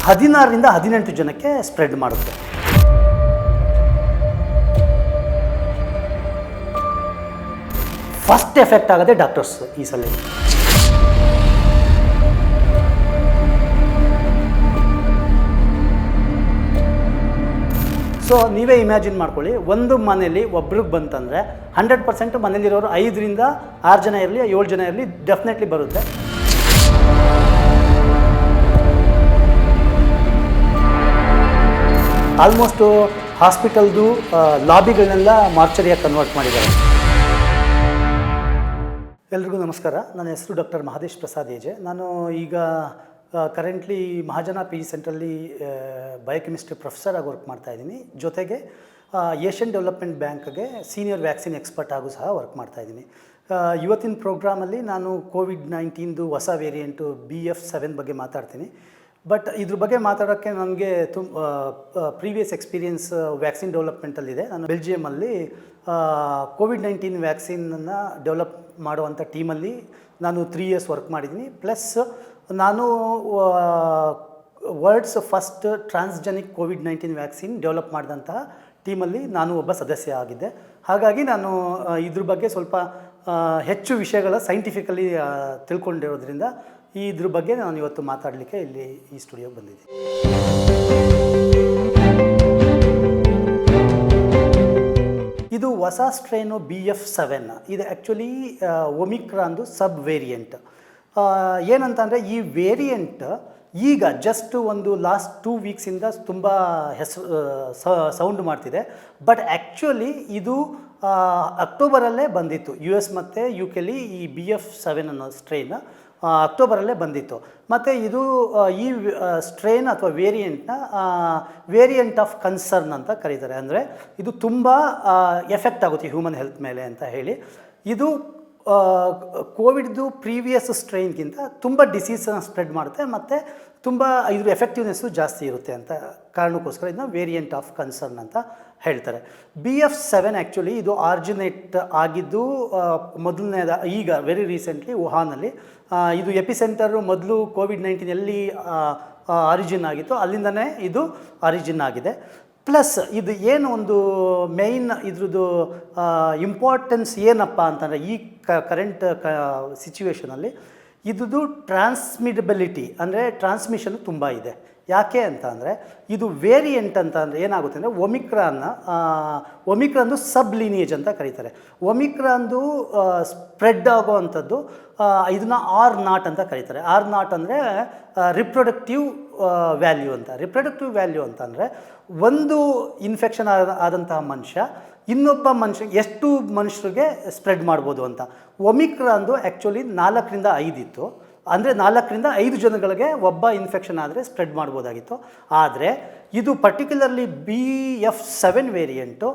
16ರಿಂದ 18 ಜನಕ್ಕೆ ಸ್ಪ್ರೆಡ್ ಮಾಡುತ್ತೆ. First effect ಆಗೋದೇ ಡಾಕ್ಟರ್ಸ್ ಈ ಸಲ. ಸೊ ನೀವೇ ಇಮ್ಯಾಜಿನ್ ಮಾಡ್ಕೊಳ್ಳಿ, ಒಂದು ಮನೇಲಿ ಒಬ್ರಿಗೆ ಬಂತಂದರೆ 100% ಮನೇಲಿರೋರು 5ರಿಂದ 6 ಜನ ಇರಲಿ 7 ಜನ ಇರಲಿ ಡೆಫಿನೆಟ್ಲಿ ಬರುತ್ತೆ. ಆಲ್ಮೋಸ್ಟು ಹಾಸ್ಪಿಟಲ್ದು ಲಾಬಿಗಳನ್ನೆಲ್ಲ ಮಾರ್ಚರಿಯಾಗಿ ಕನ್ವರ್ಟ್ ಮಾಡಿದ್ದಾರೆ. ಎಲ್ರಿಗೂ ನಮಸ್ಕಾರ. ನನ್ನ ಹೆಸರು ಡಾಕ್ಟರ್ ಮಹದೇಶ್ ಪ್ರಸಾದ್ ಏಜೆ. ನಾನು ಈಗ ಕರೆಂಟ್ಲಿ ಮಹಾಜನ ಪಿ ಜಿ ಸೆಂಟ್ರಲ್ಲಿ ಬಯೋಕೆಮಿಸ್ಟ್ರಿ ಪ್ರೊಫೆಸರ್ ಆಗಿ ವರ್ಕ್ ಮಾಡ್ತಾಯಿದ್ದೀನಿ. ಜೊತೆಗೆ ಏಷ್ಯನ್ ಡೆವಲಪ್ಮೆಂಟ್ ಬ್ಯಾಂಕ್ಗೆ ಸೀನಿಯರ್ ವ್ಯಾಕ್ಸಿನ್ ಎಕ್ಸ್ಪರ್ಟ್ ಆಗೂ ಸಹ ವರ್ಕ್ ಮಾಡ್ತಾಯಿದ್ದೀನಿ. ಇವತ್ತಿನ ಪ್ರೋಗ್ರಾಮಲ್ಲಿ ನಾನು ಕೋವಿಡ್-19 ಹೊಸ ವೇರಿಯಂಟು BF7 ಬಗ್ಗೆ ಮಾತಾಡ್ತೀನಿ. ಬಟ್ ಇದ್ರ ಬಗ್ಗೆ ಮಾತಾಡೋಕ್ಕೆ ನನಗೆ ಪ್ರೀವಿಯಸ್ ಎಕ್ಸ್ಪೀರಿಯನ್ಸ್ ವ್ಯಾಕ್ಸಿನ್ ಡೆವಲಪ್ಮೆಂಟಲ್ಲಿದೆ. ನಾನು ಬೆಲ್ಜಿಯಮಲ್ಲಿ ಕೋವಿಡ್-19 ವ್ಯಾಕ್ಸಿನನ್ನು ಡೆವಲಪ್ ಮಾಡುವಂಥ ಟೀಮಲ್ಲಿ ನಾನು 3 ಇಯರ್ಸ್ ವರ್ಕ್ ಮಾಡಿದ್ದೀನಿ. ಪ್ಲಸ್ ನಾನು ವರ್ಲ್ಡ್ಸ್ ಫಸ್ಟ್ ಟ್ರಾನ್ಸ್ಜೆನಿಕ್ ಕೋವಿಡ್-19 ವ್ಯಾಕ್ಸಿನ್ ಡೆವಲಪ್ ಮಾಡಿದಂತಹ ಟೀಮಲ್ಲಿ ನಾನು ಒಬ್ಬ ಸದಸ್ಯ ಆಗಿದ್ದೆ. ಹಾಗಾಗಿ ನಾನು ಇದ್ರ ಬಗ್ಗೆ ಸ್ವಲ್ಪ ಹೆಚ್ಚು ವಿಷಯಗಳ ಸೈಂಟಿಫಿಕಲಿ ತಿಳ್ಕೊಂಡಿರೋದ್ರಿಂದ ಇದ್ರ ಬಗ್ಗೆ ನಾನು ಇವತ್ತು ಮಾತಾಡಲಿಕ್ಕೆ ಇಲ್ಲಿ ಈ ಸ್ಟುಡಿಯೋಗೆ ಬಂದಿದ್ದೀನಿ. ಇದು ಹೊಸ ಸ್ಟ್ರೈನು BF7. ಇದು ಆ್ಯಕ್ಚುಲಿ ಒಮಿಕ್ರಾನ್ದು ಸಬ್ ವೇರಿಯಂಟ್. ಏನಂತಂದರೆ ಈ ವೇರಿಯಂಟ್ ಈಗ ಜಸ್ಟ್ ಒಂದು ಲಾಸ್ಟ್ 2 ವೀಕ್ಸಿಂದ ತುಂಬ ಸೌಂಡ್ ಮಾಡ್ತಿದೆ. ಬಟ್ ಆ್ಯಕ್ಚುಲಿ ಇದು ಅಕ್ಟೋಬರಲ್ಲೇ ಬಂದಿತ್ತು. US ಮತ್ತು UKಲಿ ಈ BF7 ಅನ್ನೋ ಸ್ಟ್ರೈನ್ ಅಕ್ಟೋಬರಲ್ಲೇ ಬಂದಿತ್ತು. ಮತ್ತು ಇದು ಈ ಸ್ಟ್ರೈನ್ ಅಥವಾ ವೇರಿಯಂಟ್ ಆಫ್ ಕನ್ಸರ್ನ್ ಅಂತ ಕರೀತಾರೆ. ಅಂದರೆ ಇದು ತುಂಬ ಎಫೆಕ್ಟ್ ಆಗುತ್ತೆ ಹ್ಯೂಮನ್ ಹೆಲ್ತ್ ಮೇಲೆ ಅಂತ ಹೇಳಿ. ಇದು ಕೋವಿಡ್ದು ಪ್ರೀವಿಯಸ್ ಸ್ಟ್ರೈನ್ಗಿಂತ ತುಂಬ ಡಿಸೀಸನ್ನು ಸ್ಪ್ರೆಡ್ ಮಾಡುತ್ತೆ ಮತ್ತು ತುಂಬ ಇದ್ರ ಎಫೆಕ್ಟಿವ್ನೆಸ್ಸು ಜಾಸ್ತಿ ಇರುತ್ತೆ ಅಂತ ಕಾರಣಕ್ಕೋಸ್ಕರ ಇದನ್ನ ವೇರಿಯಂಟ್ ಆಫ್ ಕನ್ಸರ್ನ್ ಅಂತ ಹೇಳ್ತಾರೆ. BF7 ಆ್ಯಕ್ಚುಲಿ ಇದು ಆರ್ಜಿನೇಟ್ ಆಗಿದ್ದು ಮೊದಲನೇದ ಈಗ ವೆರಿ ರೀಸೆಂಟ್ಲಿ ವುಹಾನಲ್ಲಿ. ಇದು ಎಪಿಸೆಂಟರು ಮೊದಲು ಕೋವಿಡ್-19 ಎಲ್ಲಿ ಆರಿಜಿನ್ ಆಗಿತ್ತು ಅಲ್ಲಿಂದನೇ ಇದು ಆರಿಜಿನ್ ಆಗಿದೆ. ಪ್ಲಸ್ ಇದು ಏನು ಒಂದು ಮೇಯ್ನ್ ಇದ್ರದ್ದು ಇಂಪಾರ್ಟೆನ್ಸ್ ಏನಪ್ಪ ಅಂತಂದರೆ ಈ ಕರೆಂಟ್ ಸಿಚುವೇಷನಲ್ಲಿ ಇದ್ದು ಟ್ರಾನ್ಸ್ಮಿಟಬಿಲಿಟಿ ಅಂದರೆ ಟ್ರಾನ್ಸ್ಮಿಷನ್ ತುಂಬ ಇದೆ. ಯಾಕೆ ಅಂತ ಅಂದರೆ ಇದು ವೇರಿಯಂಟ್ ಅಂತ ಅಂದರೆ ಏನಾಗುತ್ತೆ ಅಂದರೆ ಒಮಿಕ್ರಾನ್ದು ಸಬ್ ಲೀನಿಯೇಜ್ ಅಂತ ಕರೀತಾರೆ. ಒಮಿಕ್ರಾನ್ದು ಸ್ಪ್ರೆಡ್ ಆಗೋವಂಥದ್ದು ಇದನ್ನು R0 ಅಂತ ಕರೀತಾರೆ. R0 ಅಂದರೆ ರಿಪ್ರೊಡಕ್ಟಿವ್ ವ್ಯಾಲ್ಯೂ ಅಂತ. ರಿಪ್ರೊಡಕ್ಟಿವ್ ವ್ಯಾಲ್ಯೂ ಅಂತಂದರೆ ಒಂದು ಇನ್ಫೆಕ್ಷನ್ ಆದಂತಹ ಮನುಷ್ಯ ಇನ್ನೊಬ್ಬ ಎಷ್ಟು ಮನುಷ್ಯರಿಗೆ ಸ್ಪ್ರೆಡ್ ಮಾಡ್ಬೋದು ಅಂತ. ಒಮಿಕ್ರಾನ್ದು ಆ್ಯಕ್ಚುಲಿ 4ರಿಂದ 5 ಇತ್ತು. ಅಂದರೆ 4ರಿಂದ 5 ಜನಗಳಿಗೆ ಒಬ್ಬ ಇನ್ಫೆಕ್ಷನ್ ಆದರೆ ಸ್ಪ್ರೆಡ್ ಮಾಡ್ಬೋದಾಗಿತ್ತು. ಆದರೆ ಇದು ಪರ್ಟಿಕ್ಯುಲರ್ಲಿ BF7 ವೇರಿಯಂಟು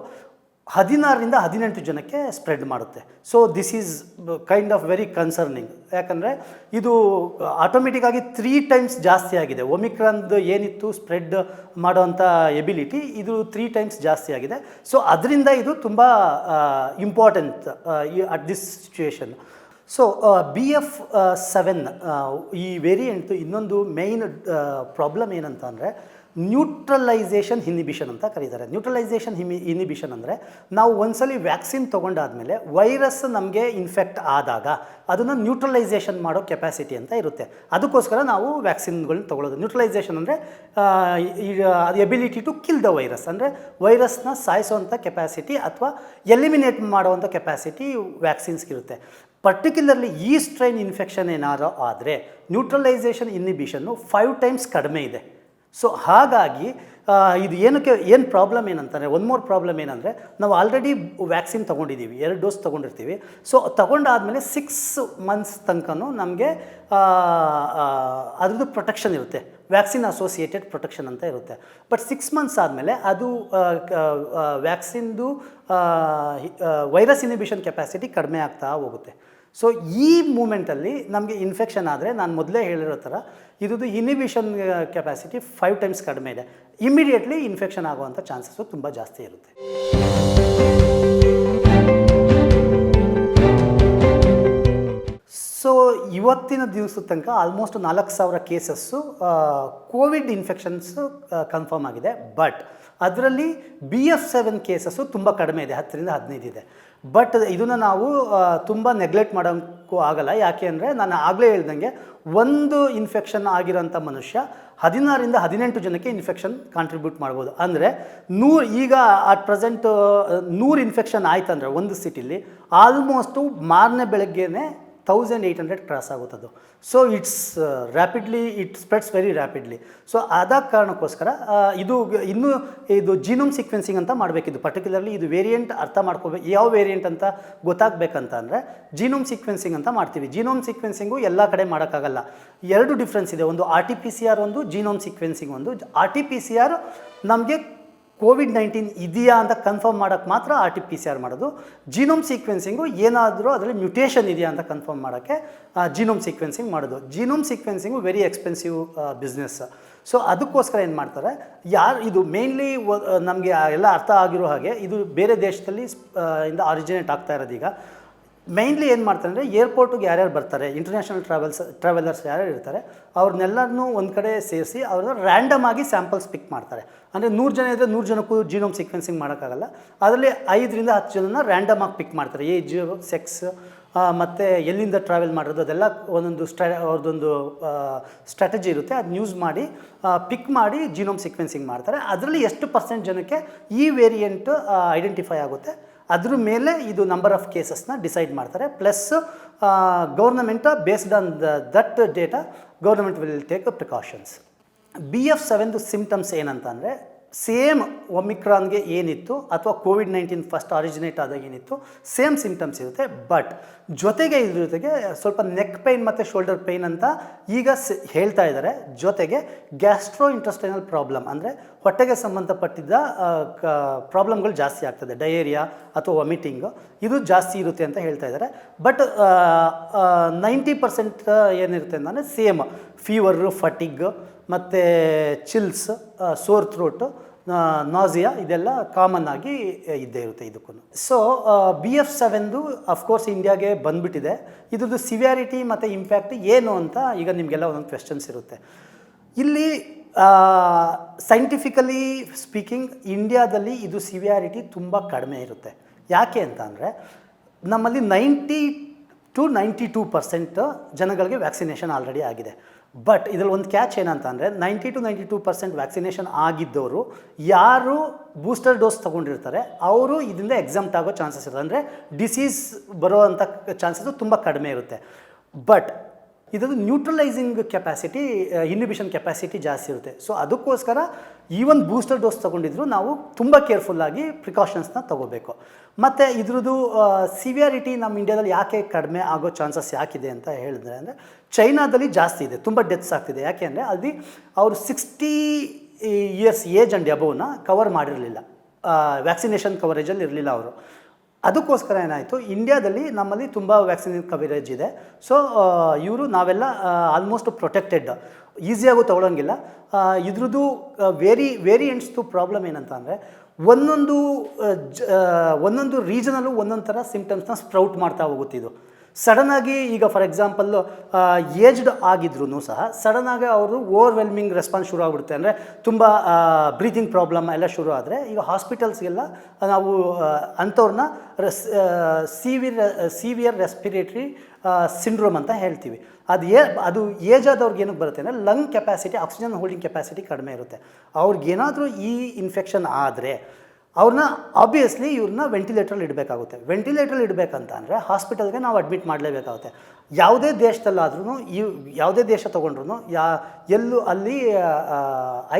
16ರಿಂದ 18 ಜನಕ್ಕೆ ಸ್ಪ್ರೆಡ್ ಮಾಡುತ್ತೆ. So this is kind of very concerning. ಯಾಕಂದರೆ ಇದು ಆಟೋಮೆಟಿಕ್ಕಾಗಿ 3 ಟೈಮ್ಸ್ ಜಾಸ್ತಿ ಆಗಿದೆ. ಒಮಿಕ್ರಾನ್ದು ಏನಿತ್ತು ಸ್ಪ್ರೆಡ್ ಮಾಡೋವಂಥ ಎಬಿಲಿಟಿ ಇದು 3 ಟೈಮ್ಸ್ ಜಾಸ್ತಿ ಆಗಿದೆ. ಸೊ ಅದರಿಂದ ಇದು ತುಂಬ important at this situation. So BF7 ಈ ವೇರಿಯಂಟು ಇನ್ನೊಂದು ಮೇಯ್ನ್ ಪ್ರಾಬ್ಲಮ್ ಏನಂತ ಅಂದರೆ ನ್ಯೂಟ್ರಲೈಸೇಷನ್ ಇನ್ಹಿಬಿಷನ್ ಅಂತ ಕರೀತಾರೆ. ನ್ಯೂಟ್ರಲೈಸೇಷನ್ ಇನ್ಹಿಬಿಷನ್ ಅಂದರೆ ನಾವು ಒಂದ್ಸಲಿ ವ್ಯಾಕ್ಸಿನ್ ತೊಗೊಂಡಾದಮೇಲೆ ವೈರಸ್ ನಮಗೆ ಇನ್ಫೆಕ್ಟ್ ಆದಾಗ ಅದನ್ನು ನ್ಯೂಟ್ರಲೈಸೇಷನ್ ಮಾಡೋ ಕೆಪಾಸಿಟಿ ಅಂತ ಇರುತ್ತೆ. ಅದಕ್ಕೋಸ್ಕರ ನಾವು ವ್ಯಾಕ್ಸಿನ್ಗಳನ್ನ ತೊಗೊಳ್ಳೋದು. ನ್ಯೂಟ್ರಲೈಸೇಷನ್ ಅಂದರೆ ability to kill the virus, ಅಂದರೆ ವೈರಸ್ನ ಸಾಯಿಸೋವಂಥ ಕೆಪಾಸಿಟಿ ಅಥವಾ ಎಲಿಮಿನೇಟ್ ಮಾಡುವಂಥ ಕೆಪಾಸಿಟಿ ವ್ಯಾಕ್ಸಿನ್ಸ್ಗಿರುತ್ತೆ. ಪರ್ಟಿಕ್ಯುಲರ್ಲಿ ಈ ಸ್ಟ್ರೈನ್ ಇನ್ಫೆಕ್ಷನ್ ಏನಾದರೂ ಆದರೆ ನ್ಯೂಟ್ರಲೈಸೇಷನ್ ಇನ್ಹಿಬಿಷನ್ನು 5 ಟೈಮ್ಸ್ ಕಡಿಮೆ ಇದೆ. ಸೊ ಹಾಗಾಗಿ ಇದು ಏನು ಪ್ರಾಬ್ಲಮ್ ಏನಂತಂದರೆ ಒನ್ ಮೋರ್ ಪ್ರಾಬ್ಲಮ್ ಏನಂದರೆ ನಾವು ಆಲ್ರೆಡಿ ವ್ಯಾಕ್ಸಿನ್ ತೊಗೊಂಡಿದ್ದೀವಿ, 2 ಡೋಸ್ ತೊಗೊಂಡಿರ್ತೀವಿ. ಸೊ ತೊಗೊಂಡಾದಮೇಲೆ 6 ಮಂತ್ಸ್ ತನಕನೂ ನಮಗೆ ಅದ್ರದ್ದು ಪ್ರೊಟೆಕ್ಷನ್ ಇರುತ್ತೆ, ವ್ಯಾಕ್ಸಿನ್ ಅಸೋಸಿಯೇಟೆಡ್ ಪ್ರೊಟೆಕ್ಷನ್ ಅಂತ ಇರುತ್ತೆ. ಬಟ್ 6 ಮಂತ್ಸ್ ಆದಮೇಲೆ ಅದು ವ್ಯಾಕ್ಸಿನ್ದು ವೈರಸ್ ಇನ್ಹಿಬಿಷನ್ ಕೆಪಾಸಿಟಿ ಕಡಿಮೆ ಆಗ್ತಾ ಹೋಗುತ್ತೆ. ಸೊ ಈ ಮೂಮೆಂಟಲ್ಲಿ ನಮಗೆ ಇನ್ಫೆಕ್ಷನ್ ಆದರೆ ನಾನು ಮೊದಲೇ ಹೇಳಿರೋ ಥರ ಇದ್ದು ಇನ್ಹಿಬಿಷನ್ ಕೆಪಾಸಿಟಿ 5 ಟೈಮ್ಸ್ ಕಡಿಮೆ ಇದೆ. ಇಮಿಡಿಯೇಟ್ಲಿ ಇನ್ಫೆಕ್ಷನ್ ಆಗುವಂಥ ಚಾನ್ಸಸ್ಸು ತುಂಬ ಜಾಸ್ತಿ ಇರುತ್ತೆ. ಸೊ ಇವತ್ತಿನ ದಿವಸದ ತನಕ almost 4,000 cases Covid infections confirm ಆಗಿದೆ. ಬಟ್ ಅದರಲ್ಲಿ BF7 ಕೇಸಸ್ಸು ತುಂಬ ಕಡಿಮೆ ಇದೆ, 10ರಿಂದ 15 ಇದೆ. ಬಟ್ ಇದನ್ನು ನಾವು ತುಂಬ ನೆಗ್ಲೆಕ್ಟ್ ಮಾಡೋಕ್ಕೂ ಆಗಲ್ಲ. ಯಾಕೆ ಅಂದರೆ ನಾನು ಆಗಲೇ ಹೇಳ್ದಂಗೆ ಒಂದು ಇನ್ಫೆಕ್ಷನ್ ಆಗಿರೋಂಥ ಮನುಷ್ಯ 16ರಿಂದ 18 ಜನಕ್ಕೆ ಇನ್ಫೆಕ್ಷನ್ ಕಾಂಟ್ರಿಬ್ಯೂಟ್ ಮಾಡ್ಬೋದು. ಅಂದರೆ ಈಗ ಅಟ್ ಪ್ರೆಸೆಂಟ್ 100 ಇನ್ಫೆಕ್ಷನ್ ಆಯ್ತಂದರೆ ಒಂದು ಸಿಟಿಲಿ ಆಲ್ಮೋಸ್ಟು ಮಾರನೇ ಬೆಳಗ್ಗೆನೇ 1800 ಕ್ರಾಸ್ ಆಗುತ್ತದು. So it spreads very rapidly. So ಆದ ಕಾರಣಕ್ಕೋಸ್ಕರ ಇದು ಜೀನೋಮ್ ಸೀಕ್ವೆನ್ಸಿಂಗ್ ಅಂತ ಮಾಡಬೇಕಿದ್ದು. ಪರ್ಟಿಕ್ಯುಲರ್ಲಿ ಇದು ವೇರಿಯಂಟ್ ಅರ್ಥ ಮಾಡ್ಕೋಬೇಕು, ಯಾವ ವೇರಿಯಂಟ್ ಅಂತ ಗೊತ್ತಾಗಬೇಕಂತ ಅಂದರೆ ಜೀನೋಮ್ ಸೀಕ್ವೆನ್ಸಿಂಗ್ ಅಂತ ಮಾಡ್ತೀವಿ. ಜೀನೋಮ್ ಸೀಕ್ವೆನ್ಸಿಂಗು ಎಲ್ಲ ಕಡೆ ಮಾಡೋಕ್ಕಾಗಲ್ಲ. 2 ಡಿಫ್ರೆನ್ಸ್ ಇದೆ, ಒಂದು RT-PCR ಒಂದು, ಜೀನೋಮ್ ಸೀಕ್ವೆನ್ಸಿಂಗ್ ಒಂದು. RT-PCR ನಮಗೆ COVID-19 ಇದೆಯಾ ಅಂತ ಕನ್ಫರ್ಮ್ ಮಾಡೋಕ್ಕೆ ಮಾತ್ರ RT-PCR ಮಾಡೋದು. ಜೀನೋಮ್ ಸೀಕ್ವೆನ್ಸಿಂಗು ಏನಾದರೂ ಅದರಲ್ಲಿ ಮ್ಯೂಟೇಷನ್ ಇದೆಯಾ ಅಂತ ಕನ್ಫರ್ಮ್ ಮಾಡೋಕ್ಕೆ ಜೀನೋಮ್ ಸೀಕ್ವೆನ್ಸಿಂಗ್ ಮಾಡೋದು. Genome sequencing very expensive business. So ಅದಕ್ಕೋಸ್ಕರ ಏನು ಮಾಡ್ತಾರೆ, ಇದು ಮೇನ್ಲಿ ನಮಗೆ ಎಲ್ಲ ಅರ್ಥ ಆಗಿರೋ ಹಾಗೆ ಇದು ಬೇರೆ ದೇಶದಲ್ಲಿ ಇಂದ ಆರಿಜಿನೇಟ್ ಆಗ್ತಾ ಇರೋದು. ಈಗ ಮೇಯ್ನ್ಲಿ ಏನು ಮಾಡ್ತಾರೆ ಅಂದರೆ ಏರ್ಪೋರ್ಟಿಗೆ ಯಾರ್ಯಾರು ಬರ್ತಾರೆ, ಇಂಟರ್ನ್ಯಾಷನಲ್ ಟ್ರಾವೆಲರ್ಸ್ ಯಾರ್ಯಾರು ಇರ್ತಾರೆ ಅವ್ರನ್ನೆಲ್ಲರನ್ನೂ ಒಂದು ಕಡೆ ಸೇರಿಸಿ ಅವ್ರನ್ನ ರ್ಯಾಂಡಮ್ ಆಗಿ ಸ್ಯಾಂಪಲ್ಸ್ ಪಿಕ್ ಮಾಡ್ತಾರೆ. ಅಂದರೆ 100 ಜನ ಇದ್ದರೆ 100 ಜನಕ್ಕೂ ಜೀನೋಮ್ ಸೀಕ್ವೆನ್ಸಿಂಗ್ ಮಾಡೋಕ್ಕಾಗಲ್ಲ. ಅದರಲ್ಲಿ 5ರಿಂದ 10 ಜನನ ರ್ಯಾಂಡಮ್ ಆಗಿ ಪಿಕ್ ಮಾಡ್ತಾರೆ. ಏಜ್, ಸೆಕ್ಸ್ ಮತ್ತು ಎಲ್ಲಿಂದ ಟ್ರಾವೆಲ್ ಮಾಡೋದು ಅದೆಲ್ಲ ಅವ್ರದ್ದೊಂದು ಸ್ಟ್ರಾಟಜಿ ಇರುತ್ತೆ. ಅದನ್ನ ಯೂಸ್ ಮಾಡಿ ಪಿಕ್ ಮಾಡಿ ಜೀನೋಮ್ ಸೀಕ್ವೆನ್ಸಿಂಗ್ ಮಾಡ್ತಾರೆ. ಅದರಲ್ಲಿ ಎಷ್ಟು % ಜನಕ್ಕೆ ಈ ವೇರಿಯಂಟ್ ಐಡೆಂಟಿಫೈ ಆಗುತ್ತೆ ಅದ್ರ ಮೇಲೆ ಇದು ನಂಬರ್ ಆಫ್ ಕೇಸಸ್ನ ಡಿಸೈಡ್ ಮಾಡ್ತಾರೆ. Plus government based on that data government will take precautions. BF7 symptoms ಏನಂತ ಅಂದರೆ ಸೇಮ್ ಒಮಿಕ್ರಾನ್ಗೆ ಏನಿತ್ತು ಅಥವಾ COVID-19 ಫಸ್ಟ್ ಆರಿಜಿನೇಟ್ ಆದಾಗ ಏನಿತ್ತು ಸೇಮ್ ಸಿಂಪ್ಟಮ್ಸ್ ಇರುತ್ತೆ. ಬಟ್ ಜೊತೆಗೆ ಇದ್ರ ಜೊತೆಗೆ ಸ್ವಲ್ಪ ನೆಕ್ ಪೈನ್ ಮತ್ತು ಶೋಲ್ಡರ್ ಪೈನ್ ಅಂತ ಈಗ ಹೇಳ್ತಾ ಇದ್ದಾರೆ. ಜೊತೆಗೆ ಗ್ಯಾಸ್ಟ್ರೋ ಇಂಟೆಸ್ಟೈನಲ್ ಪ್ರಾಬ್ಲಮ್ ಅಂದರೆ ಹೊಟ್ಟೆಗೆ ಸಂಬಂಧಪಟ್ಟಿದ್ದ ಪ್ರಾಬ್ಲಮ್ಗಳು ಜಾಸ್ತಿ ಆಗ್ತದೆ. ಡಯೇರಿಯಾ ಅಥವಾ ವಾಮಿಟಿಂಗು ಇದು ಜಾಸ್ತಿ ಇರುತ್ತೆ ಅಂತ ಹೇಳ್ತಾ ಇದ್ದಾರೆ. ಬಟ್ 90% ಏನಿರುತ್ತೆ ಅಂದರೆ ಸೇಮ್ ಫೀವರು, ಫಟಿಗ್ ಮತ್ತು ಚಿಲ್ಸ್, ಸೋರ್ ಥ್ರೋಟು, ನಾಸಿಯಾ ಇದೆಲ್ಲ ಕಾಮನ್ ಆಗಿ ಇದ್ದೇ ಇರುತ್ತೆ ಇದಕ್ಕೂ. ಸೊ BF7 ಅಫ್ಕೋರ್ಸ್ ಇಂಡಿಯಾಗೆ ಬಂದುಬಿಟ್ಟಿದೆ. ಇದ್ರದ್ದು ಸಿವಿಯಾರಿಟಿ ಮತ್ತು ಇಂಪ್ಯಾಕ್ಟ್ ಏನು ಅಂತ ಈಗ ನಿಮಗೆಲ್ಲ ಒಂದೊಂದು ಕ್ವೆಶ್ಚನ್ಸ್ ಇರುತ್ತೆ. ಇಲ್ಲಿ ಸೈಂಟಿಫಿಕಲಿ ಸ್ಪೀಕಿಂಗ್ ಇಂಡಿಯಾದಲ್ಲಿ ಇದು ಸಿವಿಯಾರಿಟಿ ತುಂಬ ಕಡಿಮೆ ಇರುತ್ತೆ. ಯಾಕೆ ಅಂತ ಅಂದರೆ ನಮ್ಮಲ್ಲಿ 90 to 92% ಜನಗಳಿಗೆ ವ್ಯಾಕ್ಸಿನೇಷನ್ ಆಲ್ರೆಡಿ ಆಗಿದೆ. ಬಟ್ ಇದರಲ್ಲಿ ಒಂದು ಕ್ಯಾಚ್ ಏನಂತ ಅಂದರೆ 90 to 92% ವ್ಯಾಕ್ಸಿನೇಷನ್ ಆಗಿದ್ದವರು ಯಾರು ಬೂಸ್ಟರ್ ಡೋಸ್ ತೊಗೊಂಡಿರ್ತಾರೆ ಅವರು ಇದರಿಂದ ಎಕ್ಸಾಮ್ಟ್ ಆಗೋ ಚಾನ್ಸಸ್ ಇರುತ್ತೆ. ಅಂದರೆ ಡಿಸೀಸ್ ಬರೋ ಅಂಥ ಚಾನ್ಸಸ್ಸು ತುಂಬ ಕಡಿಮೆ ಇರುತ್ತೆ. ಬಟ್ ಇದನ್ನು ನ್ಯೂಟ್ರಲೈಸಿಂಗ್ ಕೆಪಾಸಿಟಿ, ಇನ್ಹಿಬಿಷನ್ ಕೆಪಾಸಿಟಿ ಜಾಸ್ತಿ ಇರುತ್ತೆ. ಸೊ ಅದಕ್ಕೋಸ್ಕರ ಈವನ್ ಬೂಸ್ಟರ್ ಡೋಸ್ ತೊಗೊಂಡಿದ್ರು ನಾವು ತುಂಬ ಕೇರ್ಫುಲ್ಲಾಗಿ ಪ್ರಿಕಾಷನ್ಸ್ನ ತೊಗೋಬೇಕು. ಮತ್ತು ಇದ್ರದ್ದು ಸಿವಿಯಾರಿಟಿ ನಮ್ಮ ಇಂಡಿಯಾದಲ್ಲಿ ಯಾಕೆ ಕಡಿಮೆ ಆಗೋ ಚಾನ್ಸಸ್ ಯಾಕಿದೆ ಅಂತ ಹೇಳಿದ್ರೆ ಅಂದರೆ ಚೈನಾದಲ್ಲಿ ಜಾಸ್ತಿ ಇದೆ, ತುಂಬ ಡೆತ್ಸ್ ಆಗ್ತಿದೆ. ಯಾಕೆ ಅಂದರೆ ಅಲ್ಲಿ ಅವರು 60 years ಏಜ್ ಆ್ಯಂಡ್ ಅಬೋವ್ನ ಕವರ್ ಮಾಡಿರಲಿಲ್ಲ, ವ್ಯಾಕ್ಸಿನೇಷನ್ ಕವರೇಜಲ್ಲಿ ಇರಲಿಲ್ಲ ಅವರು. ಅದಕ್ಕೋಸ್ಕರ ಏನಾಯಿತು, ಇಂಡಿಯಾದಲ್ಲಿ ನಮ್ಮಲ್ಲಿ ತುಂಬ ವ್ಯಾಕ್ಸಿನ್ ಕವರೇಜ್ ಇದೆ. ಸೊ ನಾವೆಲ್ಲ ಆಲ್ಮೋಸ್ಟ್ ಪ್ರೊಟೆಕ್ಟೆಡ್, ಈಸಿಯಾಗೂ ತೊಗೊಳಂಗಿಲ್ಲ. ಇದ್ರದ್ದು ವೇರಿಯಂಟ್ಸ್ದು ಪ್ರಾಬ್ಲಮ್ ಏನಂತ ಅಂದರೆ ಒಂದೊಂದು ರೀಜನಲ್ಲೂ ಒಂದೊಂದು ಥರ ಸಿಂಪ್ಟಮ್ಸ್ನ ಸ್ಪ್ರೌಟ್ ಮಾಡ್ತಾ ಹೋಗುತ್ತಿದ್ದು. ಸಡನ್ನಾಗಿ ಈಗ ಫಾರ್ ಎಕ್ಸಾಂಪಲ್ ಏಜ್ಡ್ ಆಗಿದ್ರೂ ಸಹ ಸಡನ್ನಾಗಿ ಅವರು ಓವರ್ವೆಲ್ಮಿಂಗ್ ರೆಸ್ಪಾನ್ಸ್ ಶುರು ಆಗಿಬಿಡುತ್ತೆ. ಅಂದರೆ ತುಂಬ ಬ್ರೀತಿಂಗ್ ಪ್ರಾಬ್ಲಮ್ ಎಲ್ಲ ಶುರು ಆದರೆ ಈಗ ಹಾಸ್ಪಿಟಲ್ಸ್ಗೆಲ್ಲ ನಾವು ಅಂಥವ್ರನ್ನ ಸಿವಿಯರ್ ರೆಸ್ಪಿರೇಟ್ರಿ ಸಿಂಡ್ರೋಮ್ ಅಂತ ಹೇಳ್ತೀವಿ. ಅದು ಏಜ್ ಆದವ್ರಿಗೆ ಏನಕ್ಕೆ ಬರುತ್ತೆ ಅಂದರೆ lung capacity, oxygen holding capacity ಕಡಿಮೆ ಇರುತ್ತೆ. ಅವ್ರಿಗೇನಾದರೂ ಈ ಇನ್ಫೆಕ್ಷನ್ ಆದರೆ ಅವ್ರನ್ನ ಆಬ್ವಿಯಸ್ಲಿ ಇವ್ರನ್ನ ವೆಂಟಿಲೇಟ್ರಲ್ಲಿ ಇಡಬೇಕಾಗುತ್ತೆ. ವೆಂಟಿಲೇಟ್ರಲ್ಲಿ ಇಡಬೇಕಂತ ಅಂದರೆ ಹಾಸ್ಪಿಟಲ್ಗೆ ನಾವು ಅಡ್ಮಿಟ್ ಮಾಡಲೇಬೇಕಾಗುತ್ತೆ. ಯಾವುದೇ ದೇಶದಲ್ಲಾದ್ರೂ ಯಾವುದೇ ದೇಶ ತೊಗೊಂಡ್ರು ಎಲ್ಲೂ ಅಲ್ಲಿ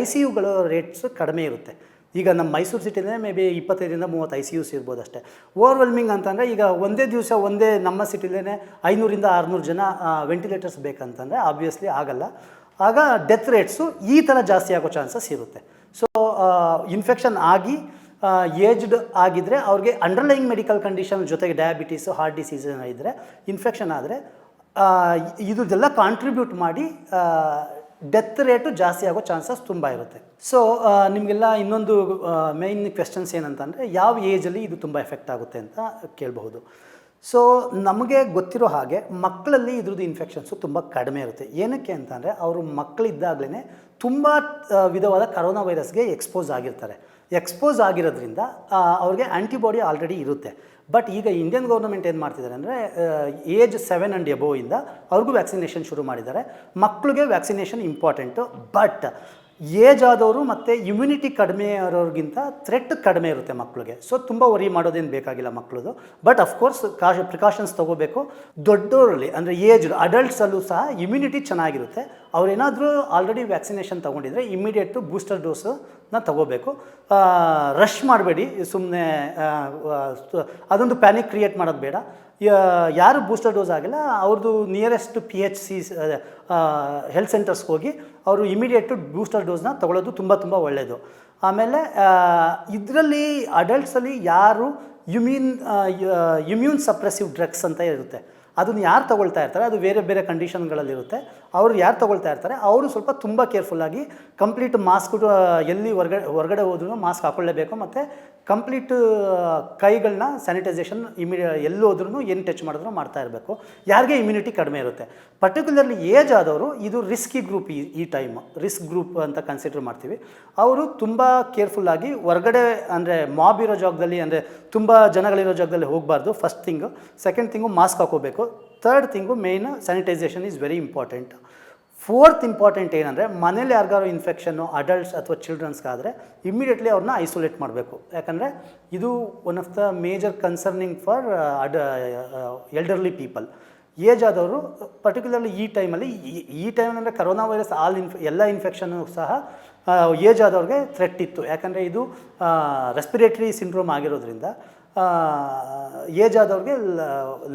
ICUಗಳ ರೇಟ್ಸ್ ಕಡಿಮೆ ಇರುತ್ತೆ. ಈಗ ನಮ್ಮ ಮೈಸೂರು ಸಿಟಿಲೇ ಮೇ ಬಿ 25ರಿಂದ 30 ICUs ಇರ್ಬೋದು ಅಷ್ಟೇ. ಓವರ್ವೆಲ್ಮಿಂಗ್ ಅಂತಂದರೆ ಈಗ ಒಂದೇ ದಿವಸ ನಮ್ಮ ಸಿಟಿಲೇ 500ರಿಂದ 600 ಜನ ವೆಂಟಿಲೇಟರ್ಸ್ ಬೇಕಂತಂದರೆ ಆಬ್ವಿಯಸ್ಲಿ ಆಗಲ್ಲ. ಆಗ ಡೆತ್ ರೇಟ್ಸು ಈ ಥರ ಜಾಸ್ತಿ ಆಗೋ ಚಾನ್ಸಸ್ ಇರುತ್ತೆ. ಸೊ ಇನ್ಫೆಕ್ಷನ್ ಆಗಿ ಏಜ್ಡ್ ಆಗಿದ್ದರೆ ಅವ್ರಿಗೆ ಅಂಡರ್ಲೈಯಿಂಗ್ ಮೆಡಿಕಲ್ ಕಂಡೀಷನ್ ಜೊತೆಗೆ ಡಯಾಬಿಟೀಸು, ಹಾರ್ಟ್ ಡಿಸೀಸ್ ಇದ್ದರೆ ಇನ್ಫೆಕ್ಷನ್ ಆದರೆ ಇದೆಲ್ಲ ಕಾಂಟ್ರಿಬ್ಯೂಟ್ ಮಾಡಿ ಡೆತ್ ರೇಟು ಜಾಸ್ತಿ ಆಗೋ ಚಾನ್ಸಸ್ ತುಂಬ ಇರುತ್ತೆ. ಸೊ ನಿಮಗೆಲ್ಲ ಇನ್ನೊಂದು ಮೇಯ್ನ್ ಕ್ವೆಶ್ಚನ್ಸ್ ಏನಂತಂದರೆ ಯಾವ ಏಜಲ್ಲಿ ಇದು ತುಂಬ ಎಫೆಕ್ಟ್ ಆಗುತ್ತೆ ಅಂತ ಕೇಳಬಹುದು. ಸೊ ನಮಗೆ ಗೊತ್ತಿರೋ ಹಾಗೆ ಮಕ್ಕಳಲ್ಲಿ ಇದ್ರದ್ದು ಇನ್ಫೆಕ್ಷನ್ಸು ತುಂಬ ಕಡಿಮೆ ಇರುತ್ತೆ. ಏನಕ್ಕೆ ಅಂತಂದರೆ ಅವರು ಮಕ್ಕಳಿದ್ದಾಗಲೇ ತುಂಬ ವಿಧವಾದ ಕರೋನಾ ವೈರಸ್ಗೆ ಎಕ್ಸ್ಪೋಸ್ ಆಗಿರ್ತಾರೆ. ಎಕ್ಸ್ಪೋಸ್ ಆಗಿರೋದ್ರಿಂದ ಅವ್ರಿಗೆ ಆ್ಯಂಟಿಬಾಡಿ ಆಲ್ರೆಡಿ ಇರುತ್ತೆ. ಬಟ್ ಈಗ ಇಂಡಿಯನ್ ಗೌರ್ಮೆಂಟ್ ಏನು ಮಾಡ್ತಿದ್ದಾರೆ ಅಂದರೆ ಏಜ್ 7 ಆ್ಯಂಡ್ ಎಬೋವ್ ಇಂದ ಅವ್ರಿಗೂ ವ್ಯಾಕ್ಸಿನೇಷನ್ ಶುರು ಮಾಡಿದ್ದಾರೆ. ಮಕ್ಕಳಿಗೆ ವ್ಯಾಕ್ಸಿನೇಷನ್ ಇಂಪಾರ್ಟೆಂಟು. ಬಟ್ ಏಜ್ ಆದವರು ಮತ್ತು ಇಮ್ಯುನಿಟಿ ಕಡಿಮೆ ಇರೋರಿಗಿಂತ ಥ್ರೆಟ್ ಕಡಿಮೆ ಇರುತ್ತೆ ಮಕ್ಕಳಿಗೆ. ಸೊ ತುಂಬ ವರಿ ಮಾಡೋದೇನು ಬೇಕಾಗಿಲ್ಲ ಮಕ್ಕಳದು. ಬಟ್ ಅಫ್ಕೋರ್ಸ್ ಪ್ರಿಕಾಷನ್ಸ್ ತೊಗೋಬೇಕು. ದೊಡ್ಡವರಲ್ಲಿ ಅಂದರೆ ಏಜ್ಡ್ ಅಡಲ್ಟ್ಸಲ್ಲೂ ಸಹ ಇಮ್ಯುನಿಟಿ ಚೆನ್ನಾಗಿರುತ್ತೆ. ಅವ್ರೇನಾದರೂ ಆಲ್ರೆಡಿ ವ್ಯಾಕ್ಸಿನೇಷನ್ ತೊಗೊಂಡಿದ್ರೆ ಇಮ್ಮಿಡಿಯೇಟು ಬೂಸ್ಟರ್ ಡೋಸನ್ನ ತೊಗೋಬೇಕು. ರಶ್ ಮಾಡಬೇಡಿ, ಸುಮ್ಮನೆ ಅದೊಂದು ಪ್ಯಾನಿಕ್ ಕ್ರಿಯೇಟ್ ಮಾಡೋದು ಬೇಡ. ಯಾರು ಬೂಸ್ಟರ್ ಡೋಸ್ ಆಗಿಲ್ಲ ಅವ್ರದ್ದು ನಿಯರೆಸ್ಟ್ PHC ಹೆಲ್ತ್ ಸೆಂಟರ್ಸ್ಗೆ ಹೋಗಿ ಅವರು ಇಮಿಡಿಯೇಟು ಬೂಸ್ಟರ್ ಡೋಸ್ನ ತೊಗೊಳ್ಳೋದು ತುಂಬ ತುಂಬ ಒಳ್ಳೆಯದು. ಆಮೇಲೆ ಇದರಲ್ಲಿ ಅಡಲ್ಟ್ಸಲ್ಲಿ ಯಾರು ಇಮ್ಯೂನ್ ಸಪ್ರೆಸಿವ್ ಡ್ರಗ್ಸ್ ಅಂತ ಇರುತ್ತೆ, ಅದನ್ನು ಯಾರು ತೊಗೊಳ್ತಾ ಇರ್ತಾರೆ, ಅದು ಬೇರೆ ಬೇರೆ ಕಂಡೀಷನ್ಗಳಲ್ಲಿರುತ್ತೆ. ಅವರು ಯಾರು ತೊಗೊಳ್ತಾ ಇರ್ತಾರೆ ಅವರು ಸ್ವಲ್ಪ ತುಂಬ ಕೇರ್ಫುಲ್ಲಾಗಿ ಕಂಪ್ಲೀಟ್ ಮಾಸ್ಕ್ ಎಲ್ಲಿ ಹೊರಗಡೆ ಹೋದ್ರೂ ಮಾಸ್ಕ್ ಹಾಕ್ಕೊಳ್ಳೇಬೇಕು. ಮತ್ತು ಕಂಪ್ಲೀಟ್ ಕೈಗಳನ್ನ ಸ್ಯಾನಿಟೈಸೇಷನ್ ಎಲ್ಲಿ ಹೋದ್ರೂ ಏನು ಟಚ್ ಮಾಡಿದ್ರೂ ಮಾಡ್ತಾ ಇರಬೇಕು. ಯಾರಿಗೆ ಇಮ್ಯುನಿಟಿ ಕಡಿಮೆ ಇರುತ್ತೆ, ಪರ್ಟಿಕ್ಯುಲರ್ಲಿ ಏಜ್ ಆದವರು ಇದು ರಿಸ್ಕಿ ಗ್ರೂಪ್. ಈ ಟೈಮ್ ರಿಸ್ಕ್ ಗ್ರೂಪ್ ಅಂತ ಕನ್ಸಿಡರ್ ಮಾಡ್ತೀವಿ. ಅವರು ತುಂಬ ಕೇರ್ಫುಲ್ಲಾಗಿ ಹೊರಗಡೆ ಅಂದರೆ ಮಾಬ್ ಇರೋ ಜಾಗದಲ್ಲಿ ಅಂದರೆ ತುಂಬ ಜನಗಳಿರೋ ಜಾಗದಲ್ಲಿ ಹೋಗಬಾರ್ದು. First thing. Second thing mask ಹಾಕೋಬೇಕು. Third thing main sanitisation is very important. Fourth important ಏನಂದರೆ ಮನೇಲಿ ಯಾರಿಗಾರು ಇನ್ಫೆಕ್ಷನ್ನು ಅಡಲ್ಟ್ಸ್ ಅಥವಾ ಚಿಲ್ಡ್ರನ್ಸ್ಗಾದರೆ ಇಮ್ಮಿಡಿಯೇಟ್ಲಿ ಅವ್ರನ್ನ ಐಸೋಲೇಟ್ ಮಾಡಬೇಕು. ಯಾಕಂದರೆ ಇದು one of the major concerning for elderly people. Age ಆದವರು ಪರ್ಟಿಕ್ಯುಲರ್ಲಿ ಈ ಟೈಮಲ್ಲಿ ಅಂದರೆ ಕರೋನಾ ವೈರಸ್ ಎಲ್ಲ ಇನ್ಫೆಕ್ಷನ್ನು ಸಹ ಏಜ್ ಆದವ್ರಿಗೆ ಥ್ರೆಟ್ ಇತ್ತು. ಯಾಕಂದರೆ ಇದು ರೆಸ್ಪಿರೇಟರಿ ಸಿಂಡ್ರೋಮ್ ಆಗಿರೋದ್ರಿಂದ ಏಜ್ ಆದವ್ರಿಗೆ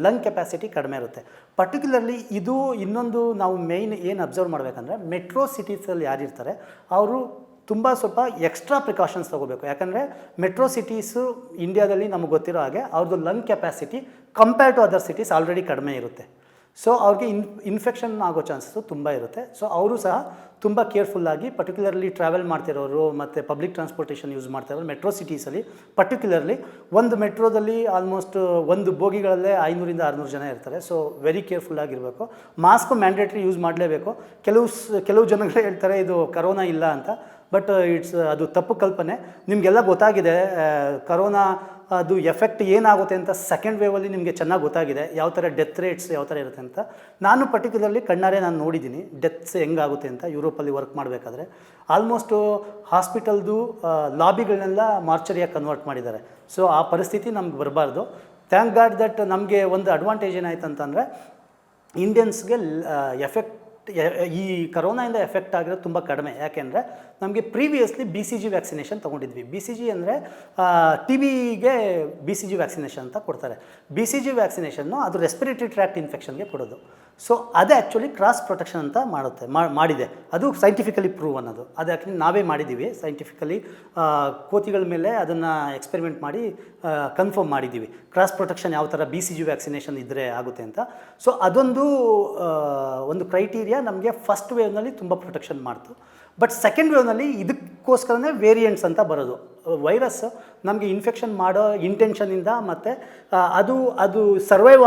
ಲಂಗ್ ಕೆಪಾಸಿಟಿ ಕಡಿಮೆ ಇರುತ್ತೆ. ಪರ್ಟಿಕ್ಯುಲರ್ಲಿ ಇದು ಇನ್ನೊಂದು ನಾವು ಮೇಯ್ನ್ ಏನು ಅಬ್ಸರ್ವ್ ಮಾಡಬೇಕಂದ್ರೆ ಮೆಟ್ರೋ ಸಿಟೀಸಲ್ಲಿ ಯಾರಿರ್ತಾರೆ ಅವರು ತುಂಬ ಸ್ವಲ್ಪ ಎಕ್ಸ್ಟ್ರಾ ಪ್ರಿಕಾಷನ್ಸ್ ತೊಗೋಬೇಕು. ಯಾಕಂದರೆ ಮೆಟ್ರೋ ಸಿಟೀಸು ಇಂಡಿಯಾದಲ್ಲಿ ನಮಗೆ ಗೊತ್ತಿರೋ ಹಾಗೆ ಅವ್ರದ್ದು lung capacity compare to other cities already ಕಡಿಮೆ ಇರುತ್ತೆ. ಸೊ ಅವ್ರಿಗೆ ಇನ್ಫೆಕ್ಷನ್ ಆಗೋ ಚಾನ್ಸಸ್ಸು ತುಂಬ ಇರುತ್ತೆ. ಸೊ ಅವರು ಸಹ ತುಂಬ ಕೇರ್ಫುಲ್ಲಾಗಿ ಪರ್ಟಿಕ್ಯುಲರ್ಲಿ ಟ್ರಾವೆಲ್ ಮಾಡ್ತಿರೋರು ಮತ್ತು ಪಬ್ಲಿಕ್ ಟ್ರಾನ್ಸ್ಪೋರ್ಟೇಷನ್ ಯೂಸ್ ಮಾಡ್ತಿರೋರು ಮೆಟ್ರೋ ಸಿಟೀಸಲ್ಲಿ ಪರ್ಟಿಕ್ಯುಲರ್ಲಿ ಒಂದು ಮೆಟ್ರೋದಲ್ಲಿ ಆಲ್ಮೋಸ್ಟ್ ಒಂದು ಬೋಗಿಗಳಲ್ಲೇ 500 ರಿಂದ 600 ಜನ ಇರ್ತಾರೆ. ಸೊ ವೆರಿ ಕೇರ್ಫುಲ್ಲಾಗಿರಬೇಕು. ಮಾಸ್ಕ್ ಮ್ಯಾಂಡೇಟ್ರಿ ಯೂಸ್ ಮಾಡಲೇಬೇಕು. ಕೆಲವು ಜನಗಳು ಹೇಳ್ತಾರೆ ಇದು ಕರೋನಾ ಇಲ್ಲ ಅಂತ. ಬಟ್ ಅದು ತಪ್ಪು ಕಲ್ಪನೆ. ನಿಮಗೆಲ್ಲ ಗೊತ್ತಾಗಿದೆ ಕರೋನಾ ಅದು ಎಫೆಕ್ಟ್ ಏನಾಗುತ್ತೆ ಅಂತ ಸೆಕೆಂಡ್ ವೇವಲ್ಲಿ ನಿಮಗೆ ಚೆನ್ನಾಗಿ ಗೊತ್ತಾಗಿದೆ, ಯಾವ ಥರ ಡೆತ್ ರೇಟ್ಸ್ ಯಾವ ಥರ ಇರುತ್ತೆ ಅಂತ. ನಾನು ಪರ್ಟಿಕ್ಯುಲರ್ಲಿ ಕಣ್ಣಾರೆ ನಾನು ನೋಡಿದ್ದೀನಿ ಡೆತ್ಸ್ ಹೆಂಗಾಗುತ್ತೆ ಅಂತ. ಯುರೋಪಲ್ಲಿ ವರ್ಕ್ ಮಾಡಬೇಕಾದ್ರೆ ಆಲ್ಮೋಸ್ಟು ಹಾಸ್ಪಿಟಲ್ದು ಲಾಬಿಗಳನ್ನೆಲ್ಲ ಮಾರ್ಚರಿಯಾಗಿ ಕನ್ವರ್ಟ್ ಮಾಡಿದ್ದಾರೆ. ಸೊ ಆ ಪರಿಸ್ಥಿತಿ ನಮ್ಗೆ ಬರಬಾರ್ದು. ಥ್ಯಾಂಕ್ ಗಾಡ್ ದಟ್ ನಮಗೆ ಒಂದು ಅಡ್ವಾಂಟೇಜ್ ಏನಾಯ್ತು ಅಂತಂದರೆ ಇಂಡಿಯನ್ಸ್ಗೆ ಈ ಕರೋನಾಯಿಂದ ಎಫೆಕ್ಟ್ ಆಗಿರೋದು ತುಂಬ ಕಡಿಮೆ. ಯಾಕೆಂದರೆ ನಮಗೆ ಪ್ರೀವಿಯಸ್ಲಿ BCG ವ್ಯಾಕ್ಸಿನೇಷನ್ ತೊಗೊಂಡಿದ್ವಿ. BCG ಅಂದರೆ TBಗೆ BCG ವ್ಯಾಕ್ಸಿನೇಷನ್ ಅಂತ ಕೊಡ್ತಾರೆ. BCG ವ್ಯಾಕ್ಸಿನೇಷನ್ನು ಅದು ರೆಸ್ಪಿರೇಟರಿ ಟ್ರ್ಯಾಕ್ಟ್ ಇನ್ಫೆಕ್ಷನ್ಗೆ ಕೊಡೋದು. ಸೊ ಅದು ಆ್ಯಕ್ಚುಲಿ ಕ್ರಾಸ್ ಪ್ರೊಟೆಕ್ಷನ್ ಅಂತ ಮಾಡಿದೆ. ಅದು ಸೈಂಟಿಫಿಕಲಿ ಪ್ರೂವ್ ಅನ್ನೋದು. ಅದು ಆ್ಯಕ್ಚುಲಿ ನಾವೇ ಮಾಡಿದ್ದೀವಿ ಸೈಂಟಿಫಿಕಲಿ. ಕೋತಿಗಳ ಮೇಲೆ ಅದನ್ನು ಎಕ್ಸ್ಪೆರಿಮೆಂಟ್ ಮಾಡಿ ಕನ್ಫರ್ಮ್ ಮಾಡಿದ್ದೀವಿ ಕ್ರಾಸ್ ಪ್ರೊಟೆಕ್ಷನ್ ಯಾವ ಥರ BCG ವ್ಯಾಕ್ಸಿನೇಷನ್ ಇದ್ದರೆ ಆಗುತ್ತೆ ಅಂತ. ಸೊ ಅದೊಂದು ಒಂದು ಕ್ರೈಟೀರಿಯಾ ನಮಗೆ ಫಸ್ಟ್ ವೇವ್ನಲ್ಲಿ ತುಂಬ ಪ್ರೊಟೆಕ್ಷನ್ ಮಾಡ್ತು. ಬಟ್ ಸೆಕೆಂಡ್ ವೇವ್ನಲ್ಲಿ ಇದಕ್ಕೋಸ್ಕರನೇ ವೇರಿಯಂಟ್ಸ್ ಅಂತ ಬರೋದು. ವೈರಸ್ ನಮಗೆ ಇನ್ಫೆಕ್ಷನ್ ಮಾಡೋ ಇಂಟೆನ್ಷನಿಂದ ಮತ್ತು ಅದು ಸರ್ವೈವ್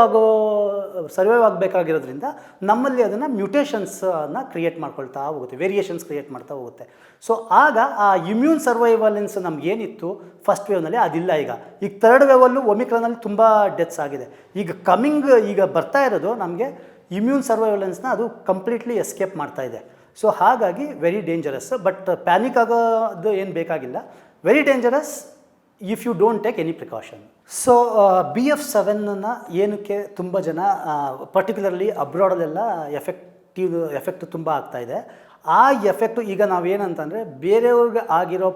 ಆಗಬೇಕಾಗಿರೋದ್ರಿಂದ ನಮ್ಮಲ್ಲಿ ಅದನ್ನು ಮ್ಯೂಟೇಷನ್ಸನ್ನು ಕ್ರಿಯೇಟ್ ಮಾಡ್ಕೊಳ್ತಾ ಹೋಗುತ್ತೆ, ವೇರಿಯೇಷನ್ಸ್ ಕ್ರಿಯೇಟ್ ಮಾಡ್ತಾ ಹೋಗುತ್ತೆ. ಸೊ ಆಗ ಆ ಇಮ್ಯೂನ್ ಸರ್ವೈವಲೆನ್ಸ್ ನಮಗೇನಿತ್ತು ಫಸ್ಟ್ ವೇವ್ನಲ್ಲಿ ಅದಿಲ್ಲ. ಈಗ ಥರ್ಡ್ ವೇವಲ್ಲೂ ಒಮಿಕ್ರಾನಲ್ಲಿ ತುಂಬ ಡೆತ್ಸ್ ಆಗಿದೆ. ಈಗ ಬರ್ತಾ ಇರೋದು ನಮಗೆ ಇಮ್ಯೂನ್ ಸರ್ವೈವಲೆನ್ಸ್ನ ಅದು ಕಂಪ್ಲೀಟ್ಲಿ ಎಸ್ಕೇಪ್ ಮಾಡ್ತಾ ಇದೆ. ಸೊ ಹಾಗಾಗಿ ವೆರಿ ಡೇಂಜರಸ್. ಬಟ್ ಪ್ಯಾನಿಕ್ ಆಗೋದು ಏನು ಬೇಕಾಗಿಲ್ಲ. Very dangerous if you don't take any precaution. So BF7 ಏನಕ್ಕೆ ತುಂಬ ಜನ ಪರ್ಟಿಕ್ಯುಲರ್ಲಿ ಅಬ್ರಾಡಲ್ಲೆಲ್ಲ ಎಫೆಕ್ಟ್ ತುಂಬ ಆಗ್ತಾಯಿದೆ. ಆ ಎಫೆಕ್ಟು ಈಗ ನಾವೇನಂತಂದರೆ ಬೇರೆಯವ್ರಿಗೆ ಆಗಿರೋ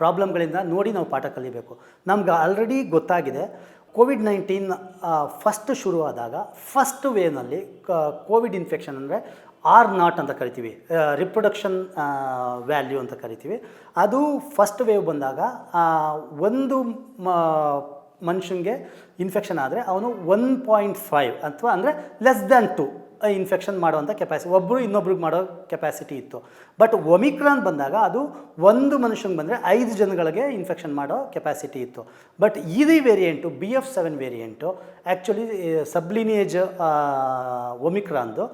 ಪ್ರಾಬ್ಲಮ್ಗಳಿಂದ ನೋಡಿ ನಾವು ಪಾಠ ಕಲಿಬೇಕು. ನಮ್ಗೆ ಆಲ್ರೆಡಿ ಗೊತ್ತಾಗಿದೆ ಕೋವಿಡ್-19 ಫಸ್ಟ್ ಶುರುವಾದಾಗ ಫಸ್ಟ್ ವೇವ್ನಲ್ಲಿ ಕೋವಿಡ್ ಇನ್ಫೆಕ್ಷನ್ ಅಂದರೆ R0 ಅಂತ ಕರಿತೀವಿ, ರಿಪ್ರೊಡಕ್ಷನ್ ವ್ಯಾಲ್ಯೂ ಅಂತ ಕರಿತೀವಿ. ಅದು ಫಸ್ಟ್ ವೇವ್ ಬಂದಾಗ ಒಂದು ಮನುಷ್ಯನಿಗೆ ಇನ್ಫೆಕ್ಷನ್ ಆದರೆ ಅವನು 1.5 ಅಥವಾ ಅಂದರೆ ಲೆಸ್ ದ್ಯಾನ್ 2 ಇನ್ಫೆಕ್ಷನ್ ಮಾಡುವಂಥ ಕೆಪಾಸಿಟಿ, ಒಬ್ಬರು ಇನ್ನೊಬ್ರಿಗೆ ಮಾಡೋ ಕೆಪಾಸಿಟಿ ಇತ್ತು. ಬಟ್ ಒಮಿಕ್ರಾನ್ ಬಂದಾಗ ಅದು ಒಂದು ಮನುಷ್ಯನಿಗೆ ಬಂದರೆ 5 ಜನಗಳಿಗೆ ಇನ್ಫೆಕ್ಷನ್ ಮಾಡೋ ಕೆಪಾಸಿಟಿ ಇತ್ತು. ಬಟ್ ಈ ವೇರಿಯಂಟು BF7 ವೇರಿಯಂಟು ಆ್ಯಕ್ಚುಲಿ ಸಬ್ಲಿನಿಯೇಜ್ ಒಮಿಕ್ರಾನ್ದು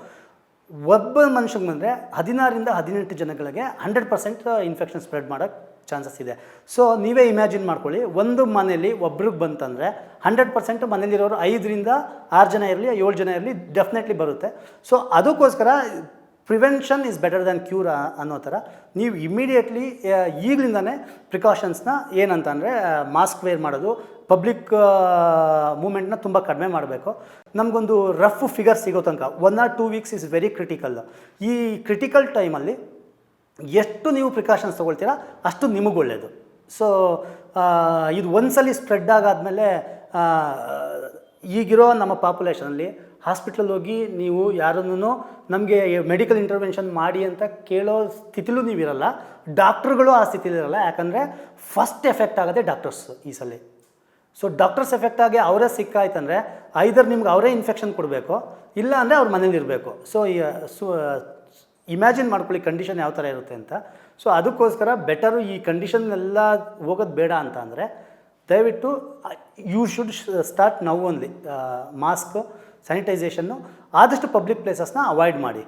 ಒಬ್ಬ ಮನುಷ್ಯನಿಗೆ ಬಂದರೆ 16ರಿಂದ 18 ಜನಗಳಿಗೆ 100% ಇನ್ಫೆಕ್ಷನ್ ಸ್ಪ್ರೆಡ್ ಮಾಡೋಕ್ಕೆ ಚಾನ್ಸಸ್ ಇದೆ. ಸೊ ನೀವೇ ಇಮ್ಯಾಜಿನ್ ಮಾಡ್ಕೊಳ್ಳಿ, ಒಂದು ಮನೇಲಿ ಒಬ್ರಿಗೆ ಬಂತಂದರೆ 100% ಮನೇಲಿರೋರು 5ರಿಂದ 6 ಜನ ಇರಲಿ 7 ಜನ ಇರಲಿ ಡೆಫಿನೆಟ್ಲಿ ಬರುತ್ತೆ. ಸೊ ಅದಕ್ಕೋಸ್ಕರ prevention is better than cure ಅನ್ನೋ ಥರ ನೀವು ಇಮ್ಮಿಡಿಯೇಟ್ಲಿ ಈಗಲಿಂದನೇ ಪ್ರಿಕಾಷನ್ಸ್ನ ಏನಂತಂದರೆ ಮಾಸ್ಕ್ ವೇರ್ ಮಾಡೋದು, ಪಬ್ಲಿಕ್ ಮೂಮೆಂಟ್ನ ತುಂಬ ಕಡಿಮೆ ಮಾಡಬೇಕು. ನಮಗೊಂದು ರಫ್ ಫಿಗರ್ ಸಿಗೋ ತನಕ 1 or 2 weeks is very critical. ಈ ಕ್ರಿಟಿಕಲ್ ಟೈಮಲ್ಲಿ ಎಷ್ಟು ನೀವು ಪ್ರಿಕಾಷನ್ಸ್ ತೊಗೊಳ್ತೀರಾ ಅಷ್ಟು ನಿಮಗೆ ಒಳ್ಳೆಯದು. ಸೊ ಇದು ಒಂದ್ಸಲಿ ಸ್ಪ್ರೆಡ್ ಆಗಾದಮೇಲೆ ಈಗಿರೋ ನಮ್ಮ ಪಾಪ್ಯುಲೇಷನಲ್ಲಿ ಹಾಸ್ಪಿಟ್ಲಲ್ಲಿ ಹೋಗಿ ನೀವು ಯಾರನ್ನೂ ನಮಗೆ ಮೆಡಿಕಲ್ ಇಂಟರ್ವೆನ್ಷನ್ ಮಾಡಿ ಅಂತ ಕೇಳೋ ಸ್ಥಿತಿಲೂ ನೀವಿರಲ್ಲ, ಡಾಕ್ಟ್ರುಗಳು ಆ ಸ್ಥಿತಿಲಿರಲ್ಲ. ಯಾಕಂದರೆ ಫಸ್ಟ್ ಎಫೆಕ್ಟ್ ಆಗೋದೇ ಡಾಕ್ಟರ್ಸ್ ಈ ಸಲ. ಸೊ ಡಾಕ್ಟರ್ಸ್ ಎಫೆಕ್ಟ್ ಆಗಿ ಅವರೇ ಸಿಕ್ಕಾಯ್ತಂದರೆ ಐದರ್ ನಿಮ್ಗೆ ಅವರೇ ಇನ್ಫೆಕ್ಷನ್ ಕೊಡಬೇಕು, ಇಲ್ಲ ಅಂದರೆ ಅವ್ರ ಮನೇಲಿರಬೇಕು. ಸೊ ಇಮ್ಯಾಜಿನ್ ಮಾಡ್ಕೊಳ್ಳಿ ಕಂಡೀಷನ್ ಯಾವ ಥರ ಇರುತ್ತೆ ಅಂತ. ಸೊ ಅದಕ್ಕೋಸ್ಕರ ಬೆಟರು ಈ ಕಂಡೀಷನ್ನೆಲ್ಲ ಹೋಗೋದು ಬೇಡ ಅಂತ ಅಂದರೆ ದಯವಿಟ್ಟು you should start now only mask, ಸ್ಯಾನಿಟೈಸೇಷನ್ನು, ಆದಷ್ಟು ಪಬ್ಲಿಕ್ ಪ್ಲೇಸಸ್ನ ಅವಾಯ್ಡ್ ಮಾಡಿ.